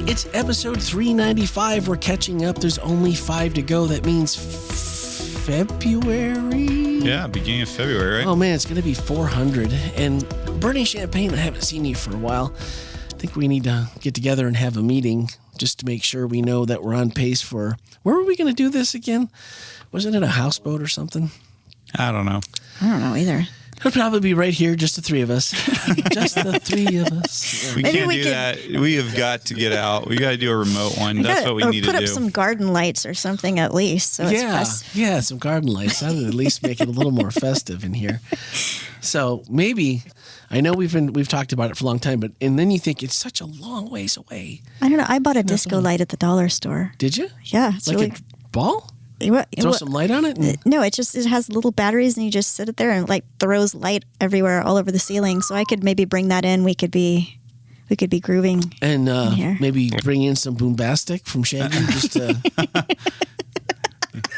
It's episode 395. We're catching up. There's only 5 to go. That means February? Yeah, beginning of February, right? Oh, man, it's going to be 400. And Bernie Champagne, I haven't seen you for a while. I think we need to get together and have a meeting just to make sure we know that we're on pace for... Where were we going to do this again? Wasn't it a houseboat or something? I don't know. I don't know either. It'll probably be right here, just the 3 of us. Just the 3 of us. Yeah. We can't do that. We have got to get out. We got to do a remote one. That's what we need to do. Put up some garden lights or something at least. So yeah, some garden lights. That would at least make it a little more festive in here. So maybe, I know we've talked about it for a long time, and then you think it's such a long ways away. I don't know. I bought a disco light at the dollar store. Did you? Yeah. It's like really... a ball? Throw some light on it? No, it has little batteries, and you just sit it there and like throws light everywhere, all over the ceiling. So I could maybe bring that in. We could be grooving and in here. Maybe bring in some boombastic from Shaggy. Just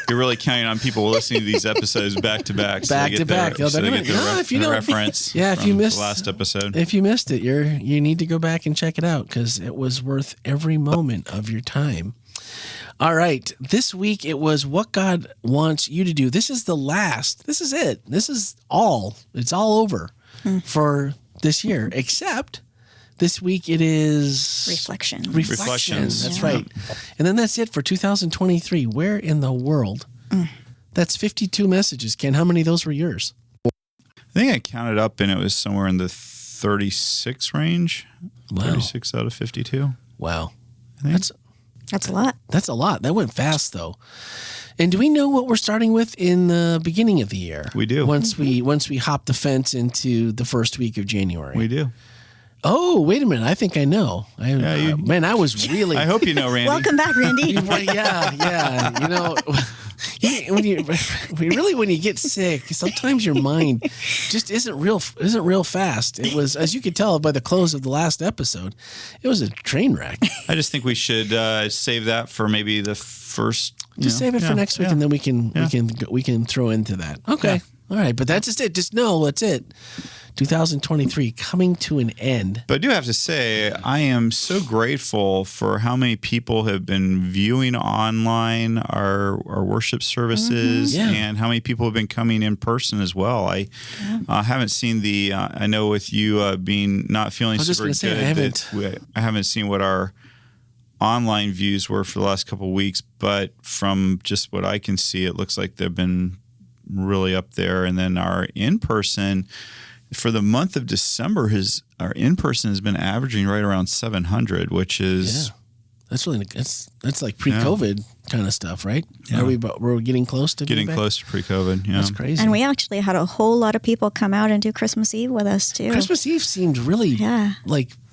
You're really counting on people listening to these episodes back to back. Back to back. So they get the reference. Yeah, if you missed the last episode. If you missed it, you need to go back and check it out because it was worth every moment of your time. All right. This week it was what God wants you to do. This is the last. This is it. This is all. It's all over for this year, except this week it is Reflections. That's right. And then that's it for 2023. Where in the world? That's 52 messages. Ken, how many of those were yours? I think I counted up and it was somewhere in the 36 range. Wow. 36 out of 52. Wow. That's a lot. That's a lot. That went fast, though. And do we know what we're starting with in the beginning of the year? We do. Once we hop the fence into the first week of January. We do. Oh, wait a minute. I think I know. I was really... I hope you know, Randy. Welcome back, Randy. Yeah. You know, when you get sick, sometimes your mind just isn't real fast. It was, as you could tell by the close of the last episode, it was a train wreck. I just think we should save that for maybe the first... Save it for next week, and then we can throw into that. Okay. Yeah. All right, but that's just it. Just know that's it. 2023 coming to an end. But I do have to say, I am so grateful for how many people have been viewing online our worship services and how many people have been coming in person as well. I haven't seen I know with you being not feeling super good, I haven't seen what our online views were for the last couple of weeks, but from just what I can see, it looks like they've been really up there. And then our in-person... For the month of December, our in-person has been averaging right around 700, which is that's really that's like pre-COVID kind of stuff, right? Yeah. We're getting close to close to pre-COVID. Yeah, that's crazy. And we actually had a whole lot of people come out and do Christmas Eve with us too. Christmas Eve seemed really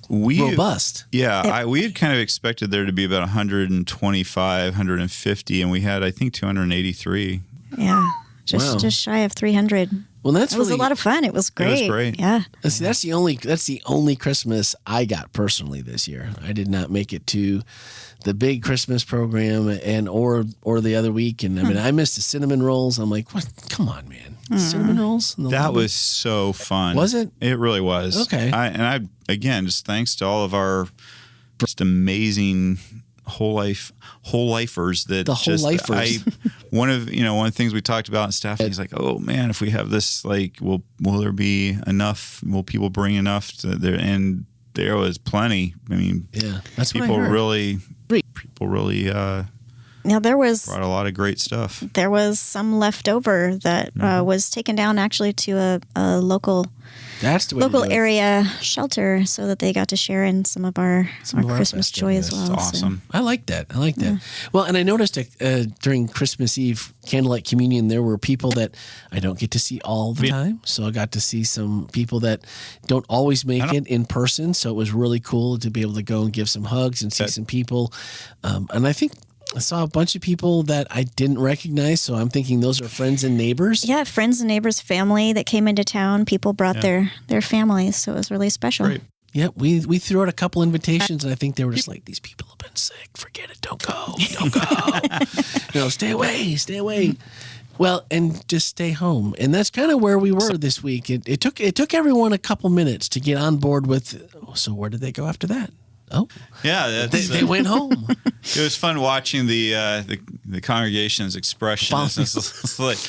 robust. Yeah, we had kind of expected there to be about 125, 150, and we had I think 283. Yeah, just shy of 300. Well, it was a lot of fun. It was great. It was great. Yeah. That's the only Christmas I got personally this year. I did not make it to the big Christmas program or the other week, and I mean I missed the cinnamon rolls. I'm like, what? Come on, man! Cinnamon rolls. That was so fun. Was it? It really was. Okay. Again, just thanks to all of our just amazing whole lifers that the whole lifers. One of the things we talked about in staff, he's like, oh man, if we have this, like, will there be enough? Will people bring enough to there? And there was plenty. I mean, that's people really there was brought a lot of great stuff. There was some left over that was taken down actually to a local area shelter so that they got to share in some of our Christmas joy as well. That's awesome. So. I like that. Well, and I noticed during Christmas Eve candlelight communion, there were people that I don't get to see all the time. So I got to see some people that don't always make it in person. So it was really cool to be able to go and give some hugs and see some people. And I think I saw a bunch of people that I didn't recognize, so I'm thinking those are friends and neighbors. Yeah, friends and neighbors, family that came into town. People brought their families, so it was really special. Great. Yeah, we threw out a couple invitations, and I think they were just like, these people have been sick. Forget it. Don't go. Stay away. Well, and just stay home. And that's kind of where we were this week. It took everyone a couple minutes to get on board with, so where did they go after that? Oh, yeah, they went home. It was fun watching the congregation's expressions. It's like,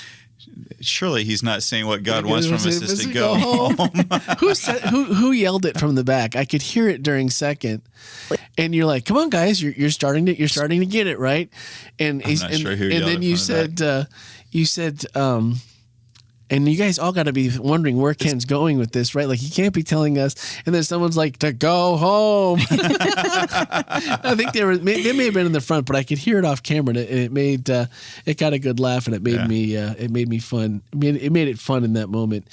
surely he's not saying what God wants from us is to go home. Who yelled it from the back? I could hear it during second, and you're like, "Come on, guys, you're starting to get it right." And I'm not sure who. And then you said, and you guys all got to be wondering where Ken's going with this, right? Like, he can't be telling us, and then someone's like, to go home. I think they may have been in the front, but I could hear it off camera, and it got a good laugh, and it made me fun. It made it fun in that moment.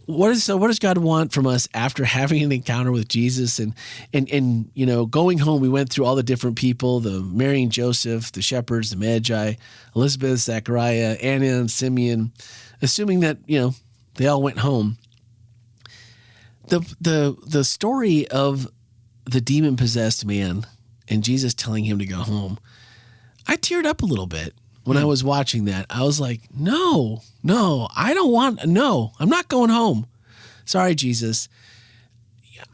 What does God want from us after having an encounter with Jesus and going home? We went through all the different people, the Mary and Joseph, the shepherds, the Magi, Elizabeth, Zechariah, Anna, and Simeon, assuming that, they all went home. The story of the demon-possessed man and Jesus telling him to go home, I teared up a little bit. When I was watching that, I was like, no, I'm not going home. Sorry, Jesus.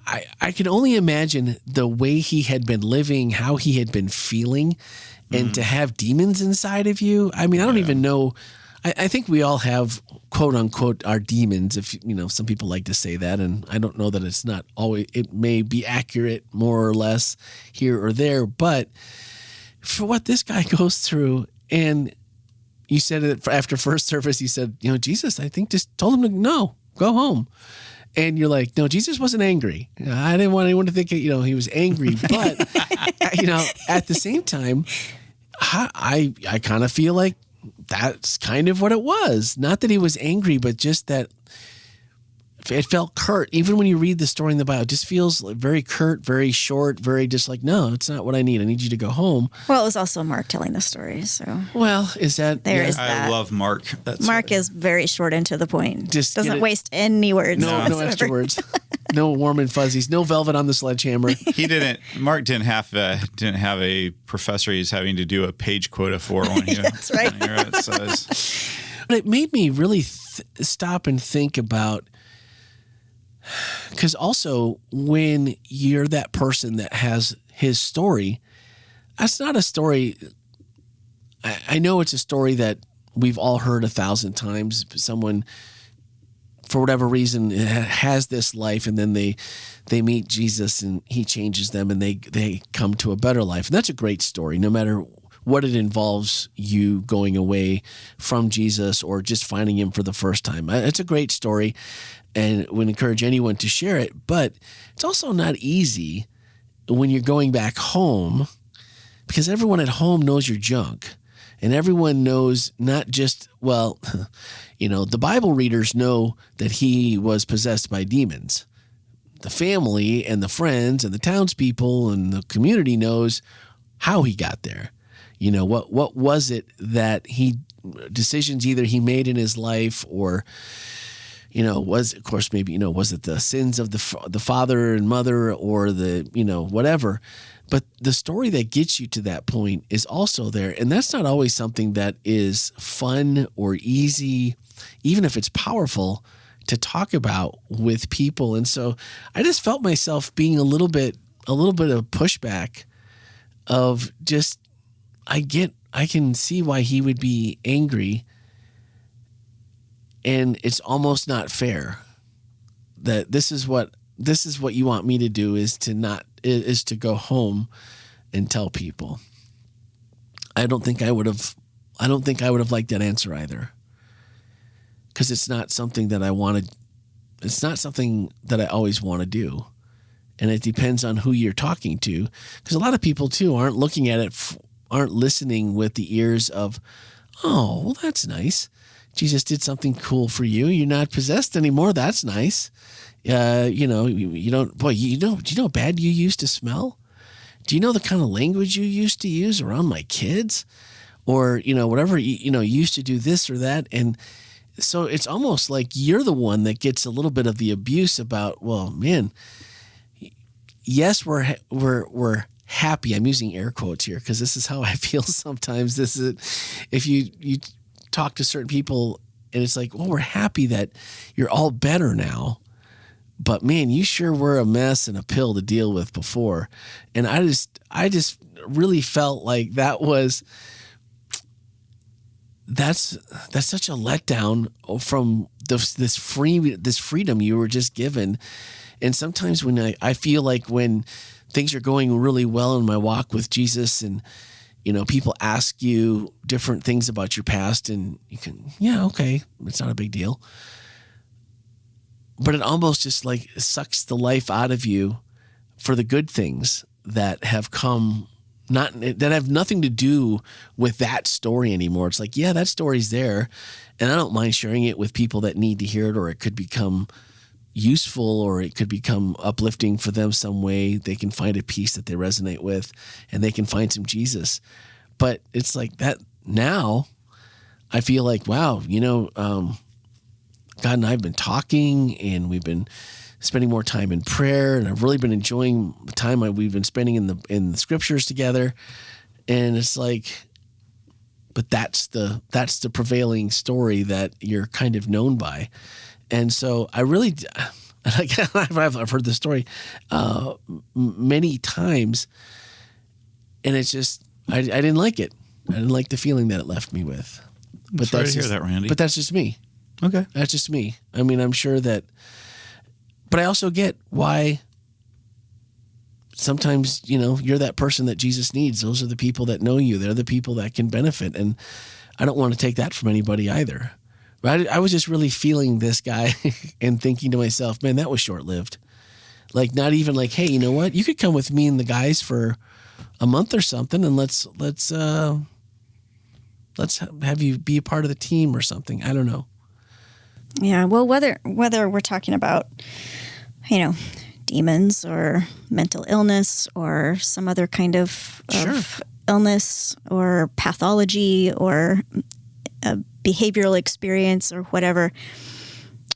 I can only imagine the way he had been living, how he had been feeling, and to have demons inside of you. I mean, I don't even know. I think we all have, quote unquote, our demons. If some people like to say that, and I don't know that it's not always. It may be accurate more or less here or there, but for what this guy goes through. And you said it after first service, you said, Jesus, I think just told him to go home. And you're like, no, Jesus wasn't angry. I didn't want anyone to think, he was angry. But, at the same time, I kind of feel like that's kind of what it was. Not that he was angry, but just that it felt curt. Even when you read the story in the Bible, it just feels very curt, very short, very just like, no, it's not what I need. I need you to go home. Well, it was also Mark telling the story. So, well, is that is that? I love Mark. Mark is very short and to the point. Just doesn't waste any words. No extra words. No warm and fuzzies. No velvet on the sledgehammer. Mark didn't have a professor he's having to do a page quota for when you. That's right. But it made me really stop and think about. Because also, when you're that person that has his story, that's not a story. I know it's a story that we've all heard 1,000 times. Someone, for whatever reason, has this life, and then they meet Jesus, and he changes them, and they come to a better life. And that's a great story, no matter what it involves, you going away from Jesus or just finding him for the first time. It's a great story. And would encourage anyone to share it, but it's also not easy when you're going back home, because everyone at home knows your junk, and everyone knows not just, the Bible readers know that he was possessed by demons. The family and the friends and the townspeople and the community knows how he got there. What was it that decisions either he made in his life or was it the sins of the father and mother or the, whatever. But the story that gets you to that point is also there. And that's not always something that is fun or easy, even if it's powerful, to talk about with people. And so I just felt myself being a little bit of pushback of just, I can see why he would be angry. And it's almost not fair that this is what you want me to do is to go home and tell people. I don't think I would have liked that answer either. Because it's not something that I wanted. It's not something that I always want to do. And it depends on who you're talking to. Because a lot of people too aren't looking at it, aren't listening with the ears of, oh, well, that's nice. Jesus did something cool for you. You're not possessed anymore. That's nice. You don't, do you know how bad you used to smell? Do you know the kind of language you used to use around my kids? Or, whatever, you used to do this or that. And so it's almost like you're the one that gets a little bit of the abuse about, well, man, yes, we're happy. I'm using air quotes here because this is how I feel sometimes. This is, if you talk to certain people and it's like, well, we're happy that you're all better now. but man, you sure were a mess and a pill to deal with before. And I just really felt like that's such a letdown from this freedom you were just given. And sometimes when I feel like when things are going really well in my walk with Jesus, and people ask you different things about your past, and you can, okay, it's not a big deal. But it almost just like sucks the life out of you for the good things that have come, that have nothing to do with that story anymore. It's like, yeah, that story's there, and I don't mind sharing it with people that need to hear it, or it could become useful, or it could become uplifting for them some way. They can find a piece that they resonate with, and they can find some Jesus. But it's like that now. I feel like, wow, God and I have been talking, and we've been spending more time in prayer, and I've really been enjoying the time we've been spending in the scriptures together. And it's like, but that's the prevailing story that you're kind of known by. And so I really, I've heard this story many times, and it's just, I didn't like it. I didn't like the feeling that it left me with. But sorry to hear that, Randy. But that's just me. Okay. That's just me. I mean, I'm sure that, but I also get why sometimes, you're that person that Jesus needs. Those are the people that know you. They're the people that can benefit. And I don't want to take that from anybody either. But I was just really feeling this guy and thinking to myself, man, that was short-lived. Like, not even like, hey, you know what? You could come with me and the guys for a month or something, and let's have you be a part of the team or something. I don't know. Yeah, well, whether we're talking about, demons or mental illness or some other kind of illness or pathology or a behavioral experience or whatever,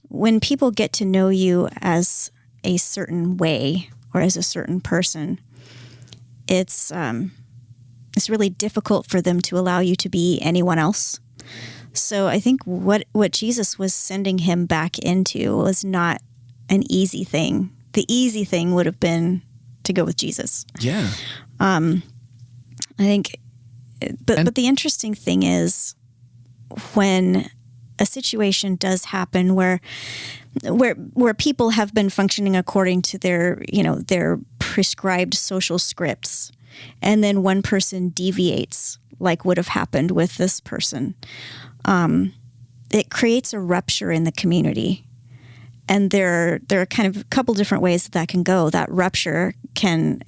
when people get to know you as a certain way or as a certain person, it's really difficult for them to allow you to be anyone else. So I think what Jesus was sending him back into was not an easy thing. The easy thing would have been to go with Jesus. Yeah. I think, but the interesting thing is when a situation does happen where people have been functioning according to their prescribed social scripts, and then one person deviates, like would have happened with this person, it creates a rupture in the community. And there are kind of a couple different ways that can go. That rupture can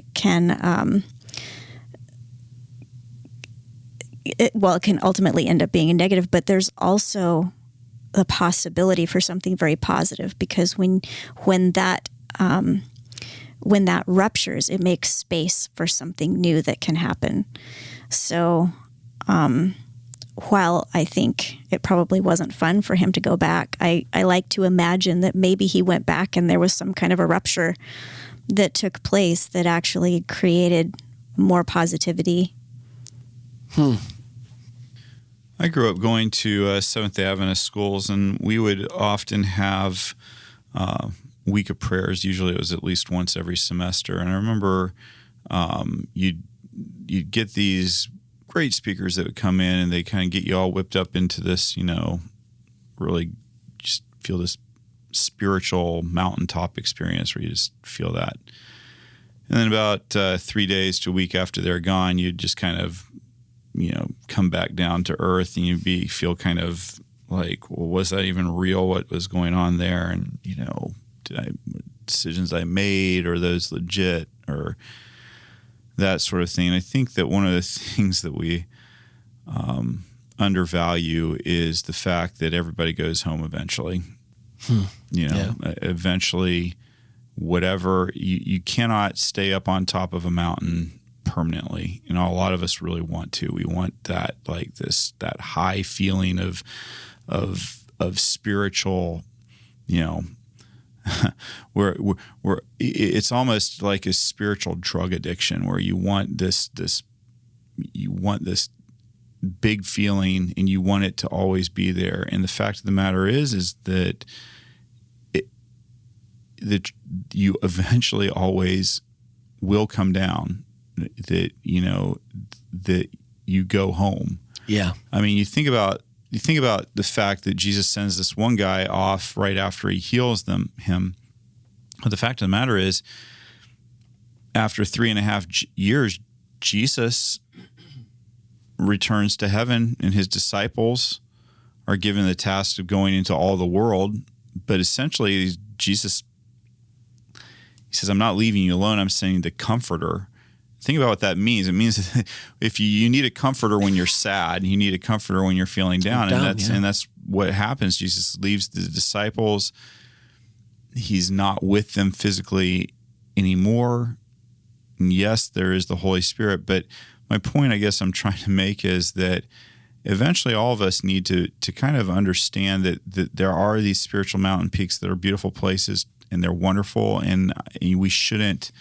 ultimately end up being a negative, but there's also the possibility for something very positive, because when that ruptures, it makes space for something new that can happen. So, while I think it probably wasn't fun for him to go back, I like to imagine that maybe he went back and there was some kind of a rupture that took place that actually created more positivity. I grew up going to Seventh-day Adventist schools, and we would often have week of prayers. Usually it was at least once every semester. And I remember you'd get these great speakers that would come in, and they kind of get you all whipped up into this, really just feel this spiritual mountaintop experience where you just feel that. And then about 3 days to a week after they're gone, you'd just kind of, come back down to earth, and you'd feel kind of like, well, was that even real? What was going on there? And, decisions I made, or those legit, or that sort of thing. And I think that one of the things that we undervalue is the fact that everybody goes home eventually. Eventually, whatever, you cannot stay up on top of a mountain permanently. A lot of us really want to. We want that, like that high feeling of spiritual, where it's almost like a spiritual drug addiction, where you want this big feeling, and you want it to always be there. And the fact of the matter is that that you eventually always will come down, that you go home. Yeah. I mean, you think about the fact that Jesus sends this one guy off right after he heals him. But the fact of the matter is, after 3.5 years, Jesus returns to heaven, and his disciples are given the task of going into all the world. But essentially, Jesus, he says, I'm not leaving you alone. I'm sending the Comforter. Think about what that means. It means that if you need a comforter when you're sad, you need a comforter when you're feeling down. And that's what happens. Jesus leaves the disciples. He's not with them physically anymore. And yes, there is the Holy Spirit. But my point, I guess I'm trying to make is that eventually all of us need to kind of understand that there are these spiritual mountain peaks that are beautiful places, and they're wonderful, and we shouldn't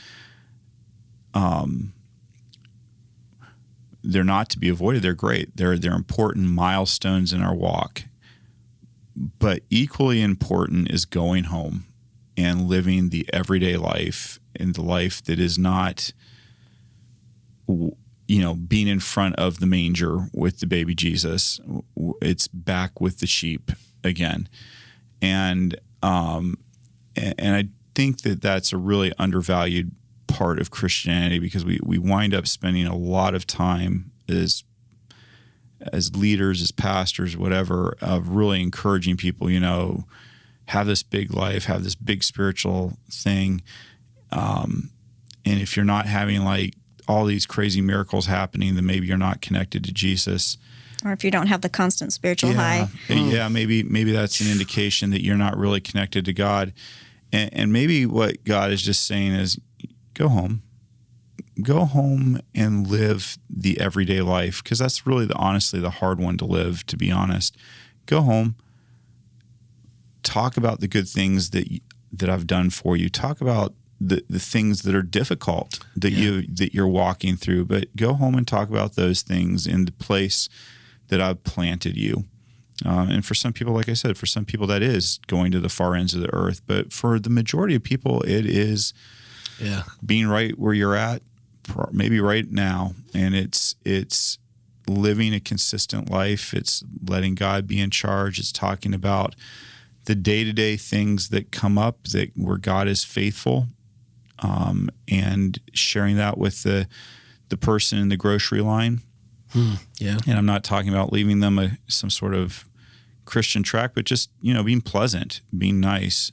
they're not to be avoided. They're great. They're important milestones in our walk. But equally important is going home and living the everyday life, and the life that is not, being in front of the manger with the baby Jesus. It's back with the sheep again. And I think that that's a really undervalued part of Christianity, because we wind up spending a lot of time as leaders, as pastors, whatever, of really encouraging people, have this big life, have this big spiritual thing. And if you're not having like all these crazy miracles happening, then maybe you're not connected to Jesus. Or if you don't have the constant spiritual high. Yeah, maybe that's an indication that you're not really connected to God. And maybe what God is just saying is, go home and live the everyday life, because that's really honestly the hard one to live, to be honest. Go home, talk about the good things that I've done for you. Talk about the things that are difficult that you're walking through, but go home and talk about those things in the place that I've planted you. And for some people, like I said, that is going to the far ends of the earth. But for the majority of people, it is being right where you're at, maybe right now. And it's living a consistent life. It's letting God be in charge. It's talking about the day-to-day things that come up where God is faithful, and sharing that with the person in the grocery line. Yeah. And I'm not talking about leaving them some sort of Christian track, but just, being pleasant, being nice.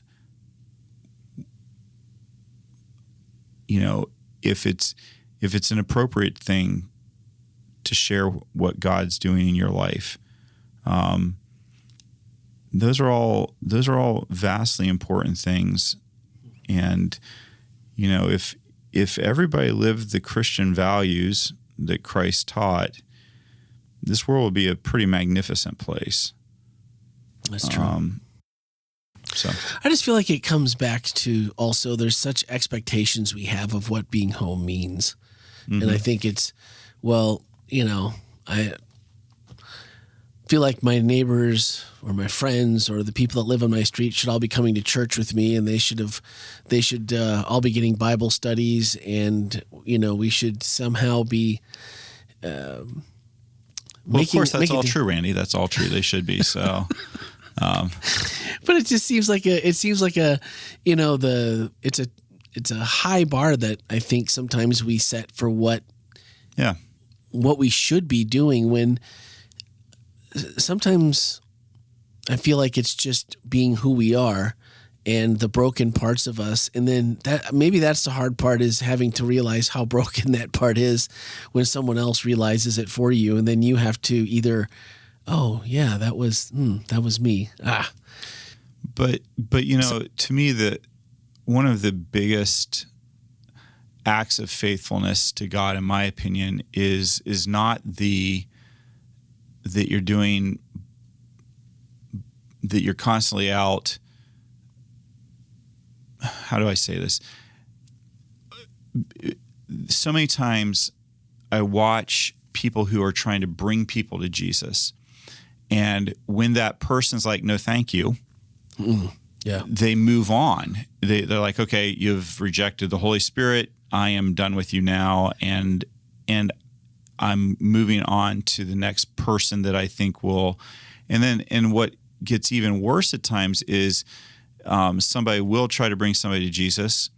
If it's an appropriate thing to share what God's doing in your life. Those are all vastly important things. And, if everybody lived the Christian values that Christ taught, this world would be a pretty magnificent place. That's true. So I just feel like it comes back to also there's such expectations we have of what being home means. Mm-hmm. And I think it's, I feel like my neighbors or my friends or the people that live on my street should all be coming to church with me, and they should all be getting Bible studies, and we should somehow be of course that's all true, Randy. That's all true. They should be. So but it just seems like it's a high bar that I think sometimes we set for what we should be doing, when sometimes I feel like it's just being who we are and the broken parts of us. And then that's the hard part, is having to realize how broken that part is when someone else realizes it for you. And then you have to either, oh yeah, that was me. But to me, one of the biggest acts of faithfulness to God, in my opinion, is not that you're doing, that you're constantly out. How do I say this? So many times I watch people who are trying to bring people to Jesus, and when that person's like, no, thank you. they move on. They're like, okay, you've rejected the Holy Spirit. I am done with you now, and I'm moving on to the next person that I think will. And what gets even worse at times is somebody will try to bring somebody to Jesus.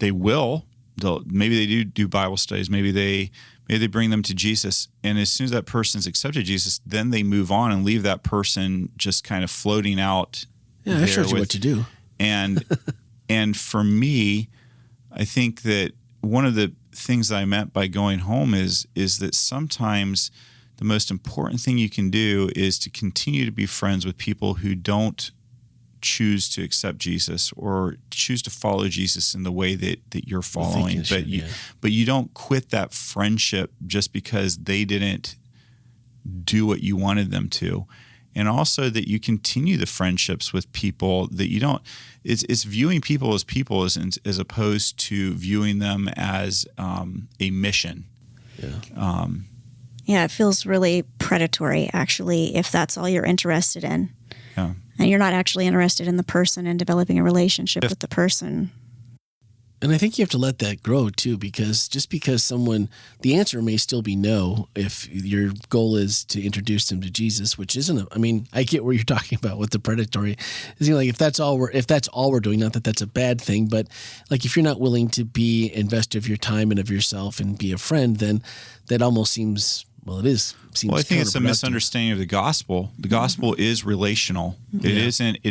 Maybe they do Bible studies. Maybe they bring them to Jesus. And as soon as that person's accepted Jesus, then they move on and leave that person just kind of floating out. Yeah, I showed you what to do. And for me, I think that one of the things I meant by going home is that sometimes the most important thing you can do is to continue to be friends with people who don't choose to accept Jesus or choose to follow Jesus in the way that you're following. But you don't quit that friendship just because they didn't do what you wanted them to. And also that you continue the friendships with people that you don't. It's viewing people as opposed to viewing them as a mission. Yeah, it feels really predatory, actually, if that's all you're interested in. Yeah. And you're not actually interested in the person and developing a relationship with the person. And I think you have to let that grow too, because just because the answer may still be no if your goal is to introduce them to Jesus, which isn't. I get where you're talking about with the predatory. It's like if that's all we're doing, not that that's a bad thing, but like if you're not willing to be invested of your time and of yourself and be a friend, then that almost seems. Well, it is. Seems I think it's a misunderstanding of the gospel. The gospel is relational. It isn't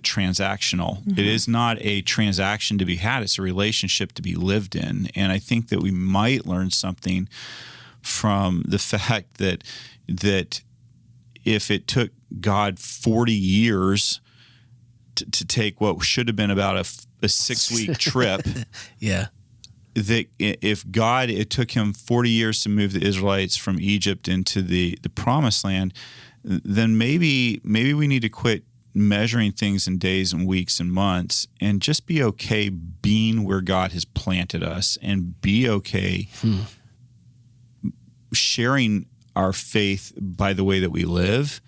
transactional. It is not a transaction to be had. It's a relationship to be lived in. And I think that we might learn something from the fact that if it took God 40 years to take what should have been about a 6-week trip, that if it took him 40 years to move the Israelites from Egypt into the promised land, then maybe we need to quit measuring things in days and weeks and months and just be okay being where God has planted us and be okay sharing our faith by the way that we live.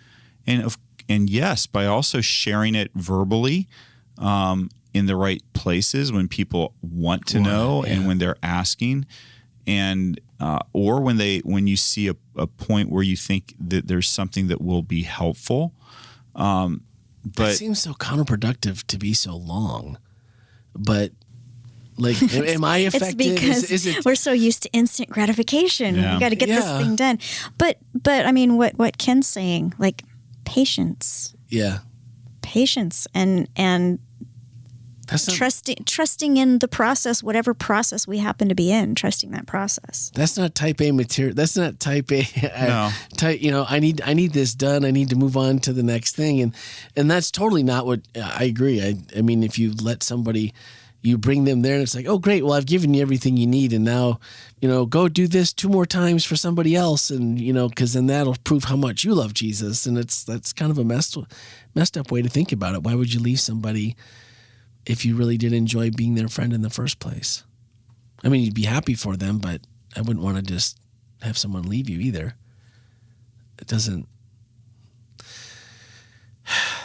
And yes, by also sharing it verbally, in the right places when people want to know and when they're asking, and or when you see a point where you think that there's something that will be helpful. But it seems so counterproductive to be so long. But like, am I affected? It's because we're so used to instant gratification. Yeah. We got to get this thing done. But I mean, what Ken's saying, like patience. Yeah. Patience and trusting in the process, whatever process we happen to be in, trusting that process. That's not type A material. That's not type A. No. I need this done. I need to move on to the next thing. And that's totally not what I agree. I mean, if you let somebody, you bring them there and it's like, oh, great. Well, I've given you everything you need. And now, go do this 2 more times for somebody else. And, because then that'll prove how much you love Jesus. And that's kind of a messed up way to think about it. Why would you leave somebody if you really did enjoy being their friend in the first place? I mean, you'd be happy for them, but I wouldn't want to just have someone leave you either. It doesn't.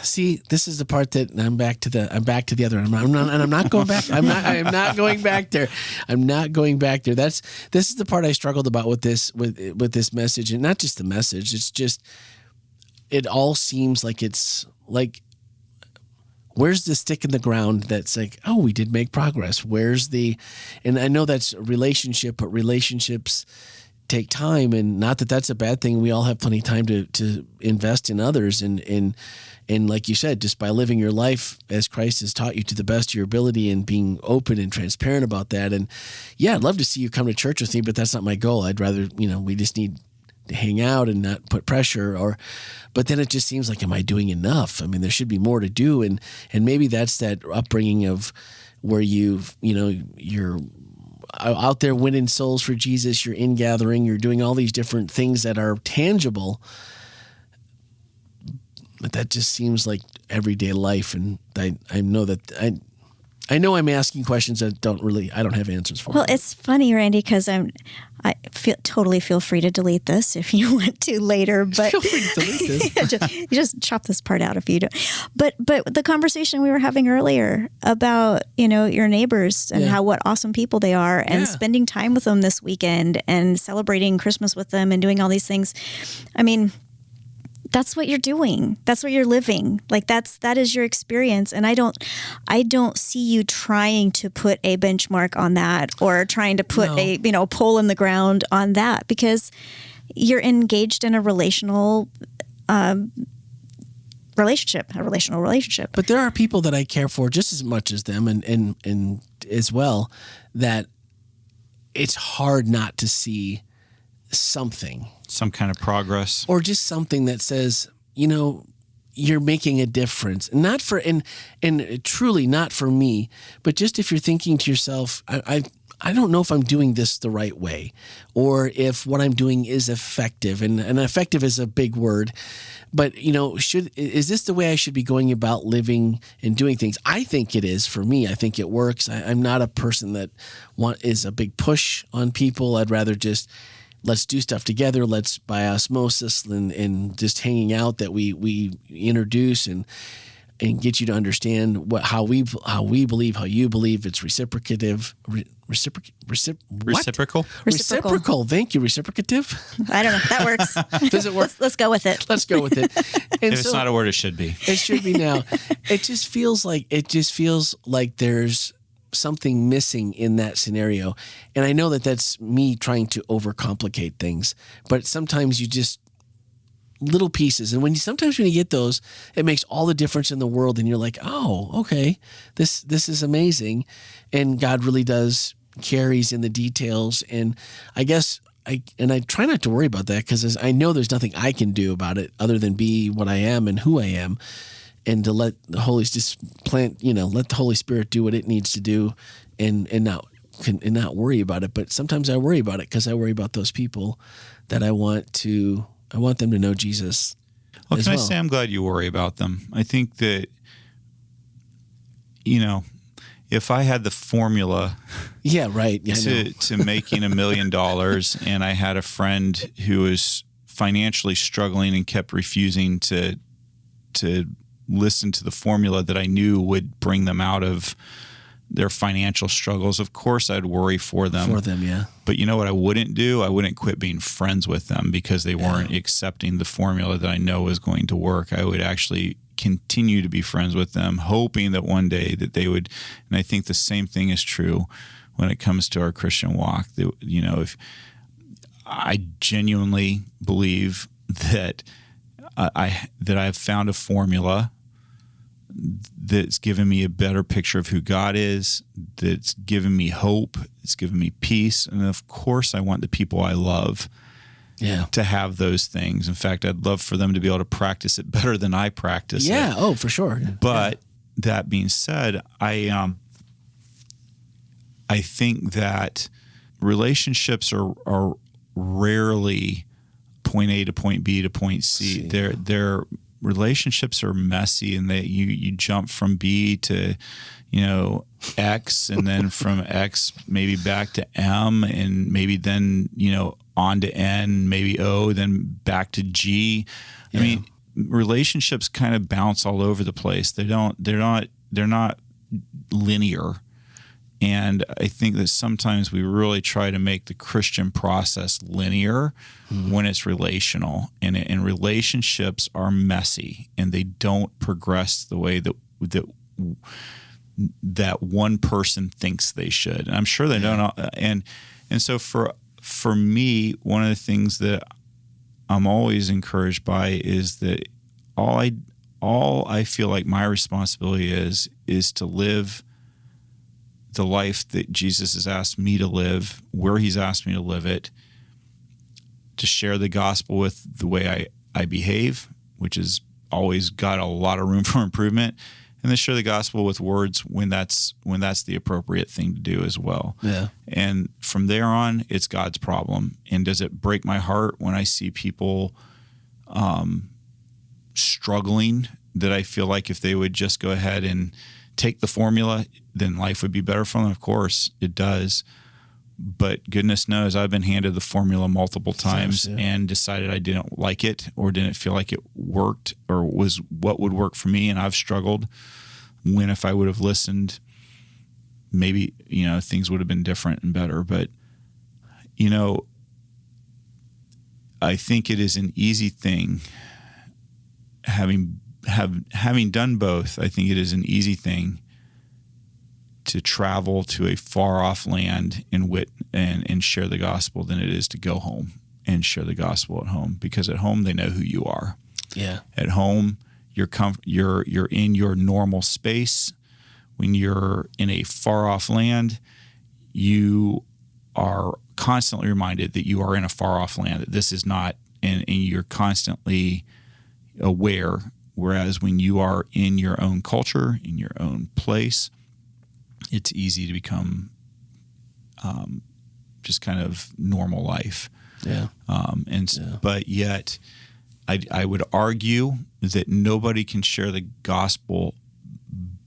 See, this is the part that I'm back to the other. I'm not going back. I am not going back there. I'm not going back there. This is the part I struggled about with this message, and not just the message. It's just, it all seems like it's like, where's the stick in the ground that's like, oh, we did make progress? And I know that's a relationship, but relationships take time, and not that that's a bad thing. We all have plenty of time to invest in others. And like you said, just by living your life as Christ has taught you to the best of your ability and being open and transparent about that. And yeah, I'd love to see you come to church with me, but that's not my goal. I'd rather, we just need to hang out and not put pressure, but then it just seems like, am I doing enough? I mean, there should be more to do. And maybe that's that upbringing of where you're out there winning souls for Jesus, you're in gathering, you're doing all these different things that are tangible, but that just seems like everyday life. And I know that I know I'm asking questions that I don't have answers for. Well, it's funny, Randy, because totally feel free to delete this if you want to later. But feel free to delete this. you just chop this part out if you don't. But the conversation we were having earlier about, your neighbors and what awesome people they are, and spending time with them this weekend and celebrating Christmas with them and doing all these things. I mean, that's what you're doing. That's what you're living. Like that is your experience. And I don't see you trying to put a benchmark on that or trying to put a pole in the ground on that, because you're engaged in a relational relationship. But there are people that I care for just as much as them, and as well, that it's hard not to see some kind of progress, or just something that says, you're making a difference. Not for, and truly not for me, but just if you're thinking to yourself, I don't know if I'm doing this the right way, or if what I'm doing is effective. And effective is a big word, but is this the way I should be going about living and doing things? I think it is for me. I think it works. I'm not a person that is a big push on people. I'd rather just, let's do stuff together. Let's, by osmosis and just hanging out, that we introduce and get you to understand how we believe, how you believe. It's reciprocative. Reciprocal. Thank you. Reciprocative. I don't know. That works. Does it work? Let's go with it. Let's go with it. And if it's not a word, it should be. It should be now. It just feels like there's something missing in that scenario. And I know that that's me trying to overcomplicate things, but sometimes you just little pieces. And sometimes when you get those, it makes all the difference in the world. And you're like, oh, okay, this is amazing. And God really does carries in the details. And I guess I try not to worry about that, because I know there's nothing I can do about it other than be what I am and who I am. And to let the Holy let the Holy Spirit do what it needs to do, and not worry about it. But sometimes I worry about it, because I worry about those people that I want them to know Jesus. Well, can I say I'm glad you worry about them? I think that, if I had the formula to making $1 million, and I had a friend who was financially struggling and kept refusing to listen to the formula that I knew would bring them out of their financial struggles, of course I'd worry for them. Yeah. But you know what I wouldn't do? I wouldn't quit being friends with them because they weren't accepting the formula that I know was going to work. I would actually continue to be friends with them, hoping that one day that they would. And I think the same thing is true when it comes to our Christian walk. That, if I genuinely believe that I've found a formula that's given me a better picture of who God is, that's given me hope, it's given me peace. And of course, I want the people I love to have those things. In fact, I'd love for them to be able to practice it better than I practice it. Yeah, oh, for sure. But that being said, I think that relationships are rarely point A to point B to point C. They're relationships are messy, and that you jump from B to X, and then from X maybe back to M, and maybe then on to N, maybe O, then back to G. I mean, relationships kind of bounce all over the place. They're not linear. And I think that sometimes we really try to make the Christian process linear when it's relational. And relationships are messy, and they don't progress the way that one person thinks they should. And I'm sure they don't. And so for me, one of the things that I'm always encouraged by is that all I feel like my responsibility is to live the life that Jesus has asked me to live, where he's asked me to live it, to share the gospel with the way I behave, which has always got a lot of room for improvement, and then share the gospel with words when that's the appropriate thing to do as well. Yeah. And from there on, it's God's problem. And does it break my heart when I see people struggling, that I feel like if they would just go ahead and take the formula, then life would be better for them. Of course, it does. But goodness knows I've been handed the formula multiple times and decided I didn't like it or didn't feel like it worked or was what would work for me. And I've struggled when if I would have listened, maybe, things would have been different and better. But, I think it is an easy thing having done both. I think it is an easy thing to travel to a far off land and share the gospel than it is to go home and share the gospel at home, because at home they know who you are. Yeah. At home you're in your normal space. When you're in a far off land, you are constantly reminded that you are in a far off land, that this is not, and you're constantly aware. Whereas when you are in your own culture, in your own place, it's easy to become just kind of normal life. Yeah. But yet I would argue that nobody can share the gospel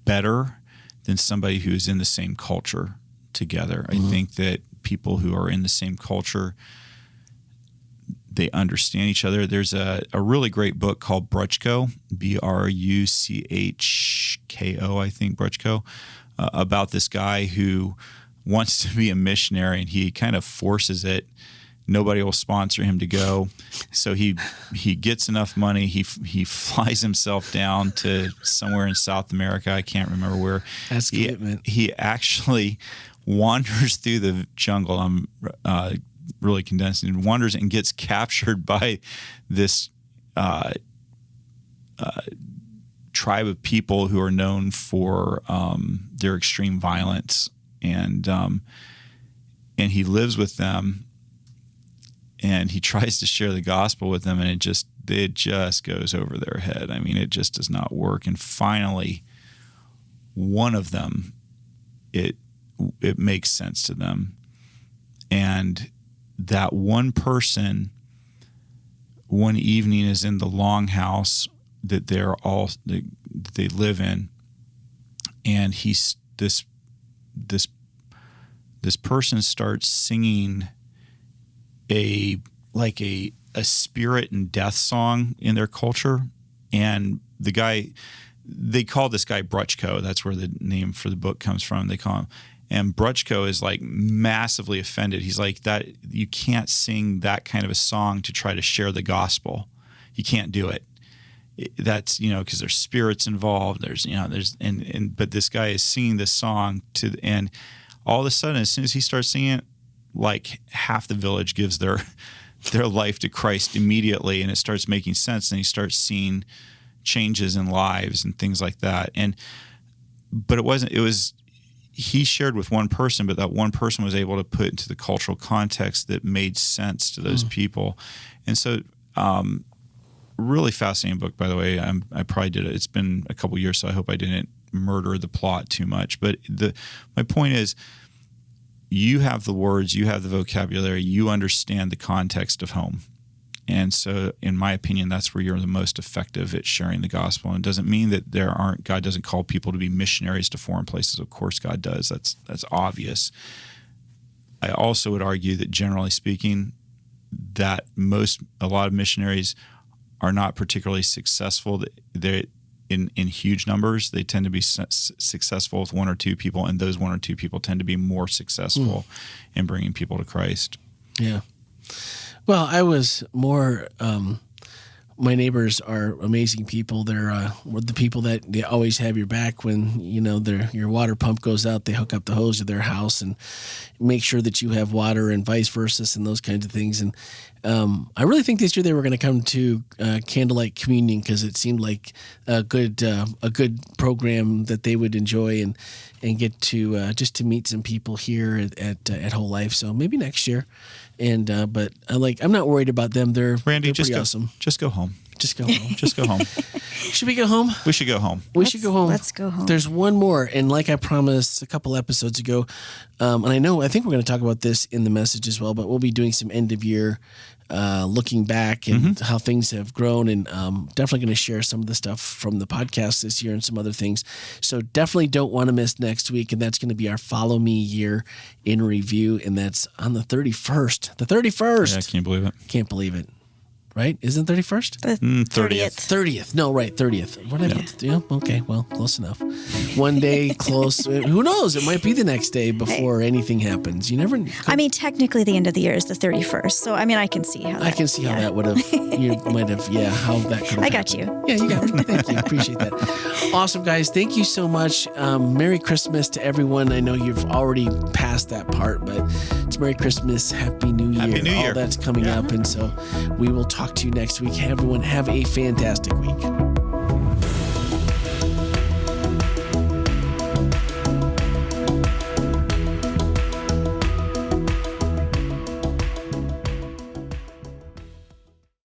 better than somebody who is in the same culture together. I think that people who are in the same culture, they understand each other. There's a really great book called Bruchko, Bruchko, I think, Bruchko, about this guy who wants to be a missionary, and he kind of forces it. Nobody will sponsor him to go. So he gets enough money. He flies himself down to somewhere in South America. I can't remember where. That's commitment. He actually wanders through the jungle. I'm really condensing. Wanders and gets captured by this tribe of people who are known for their extreme violence, and he lives with them. And he tries to share the gospel with them, and it just goes over their head. I mean, it just does not work. And finally, one of them, it makes sense to them. And that one person, one evening, is in the longhouse that they live in, and this person starts singing a spirit and death song in their culture. And the guy, they call this guy Bruchko. That's where the name for the book comes from. They call him. And Bruchko is like massively offended. He's like, that you can't sing that kind of a song to try to share the gospel. You can't do it. That's, because there's spirits involved. But this guy is singing this song and all of a sudden, as soon as he starts singing it, like half the village gives their life to Christ immediately, and it starts making sense, and he starts seeing changes in lives and things like that. But he shared with one person, but that one person was able to put into the cultural context that made sense to those people. And so really fascinating book, by the way. I probably did it. It's been a couple years, so I hope I didn't murder the plot too much. But my point is, you have the words, you have the vocabulary, you understand the context of home. And so, in my opinion, that's where you're the most effective at sharing the gospel. And it doesn't mean that God doesn't call people to be missionaries to foreign places. Of course, God does. That's obvious. I also would argue that, generally speaking, that a lot of missionaries are not particularly successful. They're in huge numbers. They tend to be successful with one or two people, and those one or two people tend to be more successful in bringing people to Christ. Yeah. Well, I was more. My neighbors are amazing people. They're the people that they always have your back when your water pump goes out. They hook up the hose to their house and make sure that you have water, and vice versa, and those kinds of things. And I really think this year they were going to come to Candlelight Communion because it seemed like a good program that they would enjoy and get to just to meet some people here at Whole Life. So maybe next year. And but I'm not worried about them. They're Randy, pretty awesome. Just go home. Just go home. Just go home. Should we go home? We should go home. We should go home. Let's go home. There's one more, and like I promised a couple episodes ago, and I think we're going to talk about this in the message as well, but we'll be doing some end of year looking back and how things have grown, and definitely going to share some of the stuff from the podcast this year and some other things. So definitely don't want to miss next week, and that's going to be our Follow Me year in review, and that's on the 31st. The 31st. Yeah, I can't believe it. Can't believe it. Right? Isn't 31st? The 30th. 30th. No, right. 30th. What yeah. Okay. Well, close enough. One day close. Who knows? It might be the next day before anything happens. You never. I mean, technically, the end of the year is the 31st. So, I mean, I can see how. I can see how that would have. You might have. Yeah. How that could have. I got you. Yeah, you got me. Thank you. Appreciate that. Awesome, guys. Thank you so much. Merry Christmas to everyone. I know you've already passed that part, but it's Merry Christmas, Happy New Year. Happy New Year. All that's coming up, and so we will talk to you next week. Everyone, have a fantastic week.